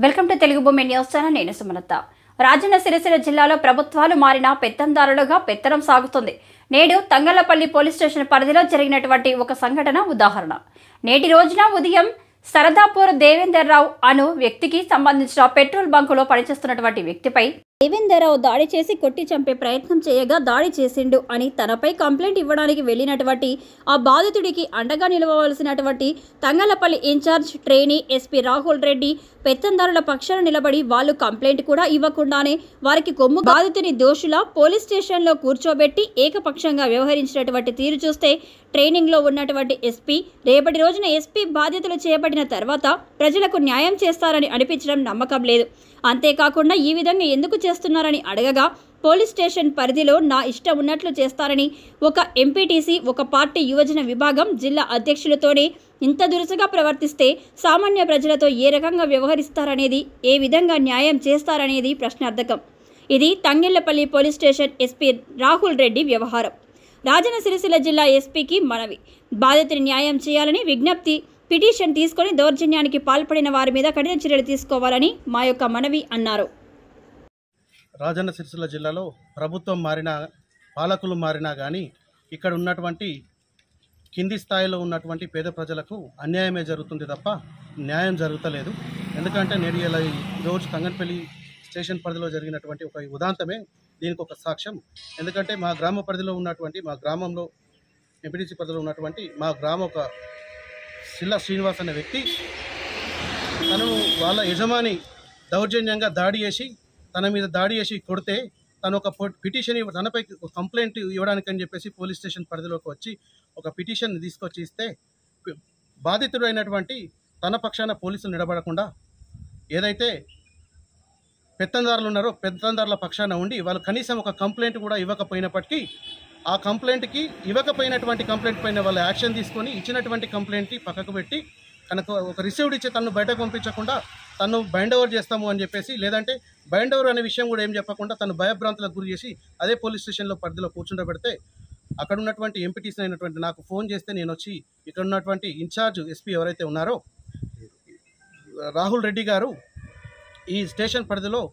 Welcome to Telugu భూమి news channel. నేను సుమలత. రాజన్న సిరిసిల్ల జిల్లాలో ప్రభుత్వాలు మారిన పెత్తందారులుగా పెత్తనం సాగుతుంది. నేడు తంగళ్లపల్లి పోలీస్ స్టేషన్ పరిధిలో జరిగినటువంటి ఒక సంఘటన ఉదాహరణ. నేటి రోజున ఉదయం సరదాపూర్ దేవేందర్రావు అను వ్యక్తికి సంబంధించిన పెట్రోల్ బంకులో పనిచేస్తున్నటువంటి వ్యక్తిపై దేవేందర్రావు దాడి చేసి కొట్టి చంపే ప్రయత్నం చేయగా దాడి చేసిండు అని తనపై కంప్లైంట్ ఇవ్వడానికి వెళ్లినటువంటి ఆ బాధితుడికి అండగా నిలవవలసినటువంటి Thangallapalli incharge trainee SP Rahul Reddy పెత్తందారుల పక్షాన నిలబడి వాళ్ళు కంప్లైంట్ కూడా ఇవ్వకుండానే వారికి కొమ్ము బాధితుని దోషుల పోలీస్ స్టేషన్లో కూర్చోబెట్టి ఏకపక్షంగా వ్యవహరించినటువంటి తీరు చూస్తే ట్రైనింగ్లో ఉన్నటువంటి ఎస్పీ రేపటి రోజున ఎస్పీ బాధ్యతలు చేపట్టిన తర్వాత ప్రజలకు న్యాయం చేస్తారని అనిపించడం నమ్మకం లేదు. అంతేకాకుండా ఈ విధంగా ఎందుకు చేస్తున్నారని అడగగా పోలీస్ స్టేషన్ పరిధిలో నా ఇష్టం ఉన్నట్లు చేస్తారని ఒక ఎంపీటీసీ ఒక పార్టీ యువజన విభాగం జిల్లా అధ్యక్షులతోనే ఇంత దురుసుగా ప్రవర్తిస్తే సామాన్య ప్రజలతో ఏ రకంగా వ్యవహరిస్తారనేది, ఏ విధంగా న్యాయం చేస్తారనేది ప్రశ్నార్థకం. ఇది Thangallapalli police station SP Rahul Reddy వ్యవహారం. రాజన్న సిరిసిల్ల జిల్లా ఎస్పీకి మనవి, బాధితుని న్యాయం చేయాలని విజ్ఞప్తి. పిటిషన్ తీసుకొని దౌర్జన్యానికి పాల్పడిన వారి మీద కఠిన చర్యలు తీసుకోవాలని మా యొక్క మనవి అన్నారు. రాజన్న సిరిసిల్ల జిల్లాలో ప్రభుత్వం మారినా, పాలకులు మారినా కానీ ఇక్కడ ఉన్నటువంటి కింది స్థాయిలో ఉన్నటువంటి పేద ప్రజలకు అన్యాయమే జరుగుతుంది తప్ప న్యాయం జరుగుతలేదు. ఎందుకంటే నేడు ఇలా ఈరోజు తంగళ్లపల్లి స్టేషన్ పరిధిలో జరిగినటువంటి ఒక ఉదాంతమే దీనికి ఒక సాక్ష్యం. ఎందుకంటే మా గ్రామ పరిధిలో ఉన్నటువంటి, మా గ్రామంలో ఎంపీటీసీ పరిధిలో ఉన్నటువంటి మా గ్రామ ఒక సిల్లా శ్రీనివాస్ అనే వ్యక్తి, తను వాళ్ళ యజమాని దౌర్జన్యంగా దాడి చేసి తన మీద దాడి చేసి కొడితే తను ఒక పిటిషన్ తనపై కంప్లైంట్ ఇవ్వడానికి అని చెప్పేసి పోలీస్ స్టేషన్ పరిధిలోకి వచ్చి ఒక పిటిషన్ తీసుకొచ్చి ఇస్తే బాధితుడు అయినటువంటి తన పక్షాన పోలీసులు నిలబడకుండా ఏదైతే పెత్తందారులు ఉన్నారో పెత్తందారుల పక్షాన ఉండి వాళ్ళు కనీసం ఒక కంప్లైంట్ కూడా ఇవ్వకపోయినప్పటికీ ఆ కంప్లైంట్కి ఇవ్వకపోయినటువంటి కంప్లైంట్ పైన వాళ్ళు యాక్షన్ తీసుకొని ఇచ్చినటువంటి కంప్లైంట్ని పక్కకు పెట్టి కనుక ఒక రిసీవ్డ్ ఇచ్చి తను బయటకు పంపించకుండా తను బైండ్ ఓవర్ చేస్తాము అని చెప్పేసి, లేదంటే బైండ్ ఓవర్ అనే విషయం కూడా ఏం చెప్పకుండా తను భయభ్రాంతులకు గురి చేసి అదే పోలీస్ స్టేషన్లో పరిధిలో కూర్చుండబెడితే అక్కడ ఉన్నటువంటి ఎంపీటీసీ అయినటువంటి నాకు ఫోన్ చేస్తే నేను వచ్చి ఇక్కడ ఉన్నటువంటి ఇన్ఛార్జ్ ఎస్పీ ఎవరైతే ఉన్నారో రాహుల్ రెడ్డి గారు ఈ స్టేషన్ పరిధిలో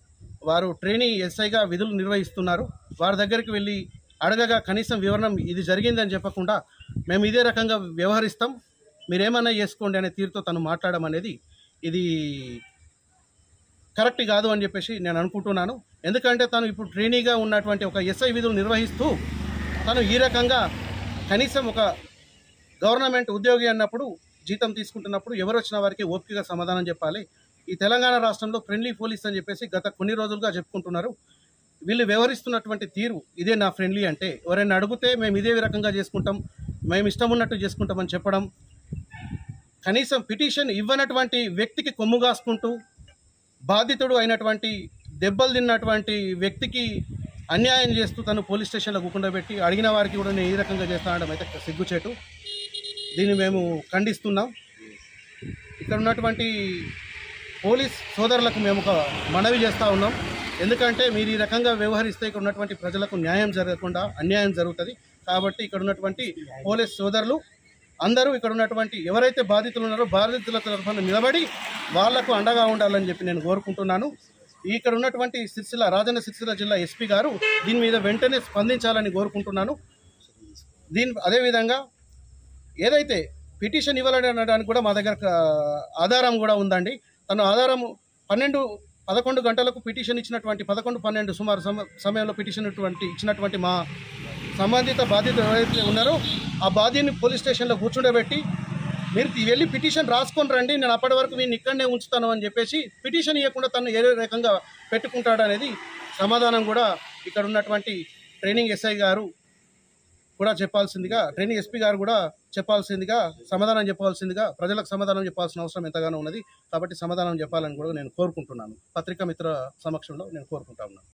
వారు ట్రైనీ ఎస్ఐగా విధులు నిర్వహిస్తున్నారు, వారి దగ్గరికి వెళ్ళి అడగగా కనీసం వివరణ ఇది జరిగిందని చెప్పకుండా మేము ఇదే రకంగా వ్యవహరిస్తాం, మీరేమన్నా చేసుకోండి అనే తీరుతో తను మాట్లాడడం అనేది ఇది కరెక్ట్ కాదు అని చెప్పేసి నేను అనుకుంటున్నాను. ఎందుకంటే తను ఇప్పుడు ట్రైనీగా ఉన్నటువంటి ఒక ఎస్ఐ విధులు నిర్వహిస్తూ తను ఈ రకంగా కనీసం ఒక గవర్నమెంట్ ఉద్యోగి అన్నప్పుడు జీతం తీసుకుంటున్నప్పుడు ఎవరు వచ్చిన వారికి ఓపికగా సమాధానం చెప్పాలి. ఈ తెలంగాణ రాష్ట్రంలో ఫ్రెండ్లీ పోలీస్ అని చెప్పేసి గత కొన్ని రోజులుగా చెప్పుకుంటున్నారు. వీళ్ళు వ్యవహరిస్తున్నటువంటి తీరు ఇదే నా ఫ్రెండ్లీ అంటే, ఎవరైనా అడిగితే మేము ఇదే రకంగా చేసుకుంటాం, మేము ఇష్టం ఉన్నట్టు చేసుకుంటామని చెప్పడం, కనీసం పిటిషన్ ఇవ్వనటువంటి వ్యక్తికి కొమ్ము కాసుకుంటూ బాధితుడు అయినటువంటి దెబ్బలు తిన్నటువంటి వ్యక్తికి అన్యాయం చేస్తూ తను పోలీస్ స్టేషన్లో కూకుండబెట్టి అడిగిన వారికి కూడా నేను ఈ రకంగా చేస్తానడం అయితే సిగ్గుచేటు. దీన్ని మేము ఖండిస్తున్నాం. ఇక్కడ ఉన్నటువంటి పోలీస్ సోదరులకు మేము ఒక మనవి చేస్తూ ఉన్నాం. ఎందుకంటే మీరు ఈ రకంగా వ్యవహరిస్తే ఇక్కడ ఉన్నటువంటి ప్రజలకు న్యాయం జరగకుండా అన్యాయం జరుగుతుంది. కాబట్టి ఇక్కడ ఉన్నటువంటి పోలీస్ సోదరులు అందరూ ఇక్కడ ఉన్నటువంటి ఎవరైతే బాధితులు ఉన్నారో బాధితుల తరఫున నిలబడి వాళ్లకు అండగా ఉండాలని చెప్పి నేను కోరుకుంటున్నాను. ఇక్కడ ఉన్నటువంటి రాజన్న సిరిసిల్ల జిల్లా ఎస్పీ గారు దీని మీద వెంటనే స్పందించాలని కోరుకుంటున్నాను. అదేవిధంగా ఏదైతే పిటిషన్ ఇవ్వాలనడానికి కూడా మా దగ్గర ఆధారం కూడా ఉందండి. తను ఆధారం 11 గంటలకు పిటిషన్ ఇచ్చినటువంటి 11-12 సుమారు సమయంలో పిటిషన్ ఇచ్చినటువంటి మా సంబంధిత బాధితులు ఎవరైతే ఉన్నారో ఆ బాధ్యని పోలీస్ స్టేషన్లో కూర్చుండబెట్టి మీరు వెళ్ళి పిటిషన్ రాసుకొని రండి, నేను అప్పటి వరకు నేను ఇక్కడనే ఉంచుతాను అని చెప్పేసి పిటిషన్ ఇవ్వకుండా తను ఏ రకంగా పెట్టుకుంటాడు అనేది సమాధానం కూడా ఇక్కడ ఉన్నటువంటి ట్రైనింగ్ ఎస్ఐ గారు కూడా చెప్పాల్సిందిగా, ట్రైనింగ్ ఎస్పీ గారు కూడా చెప్పాల్సిందిగా, సమాధానం చెప్పాల్సిందిగా, ప్రజలకు సమాధానం చెప్పాల్సిన అవసరం ఎంతగానో ఉన్నది. కాబట్టి సమాధానం చెప్పాలని కూడా నేను కోరుకుంటున్నాను. పత్రికా మిత్ర సమక్షంలో నేను కోరుకుంటా ఉన్నాను.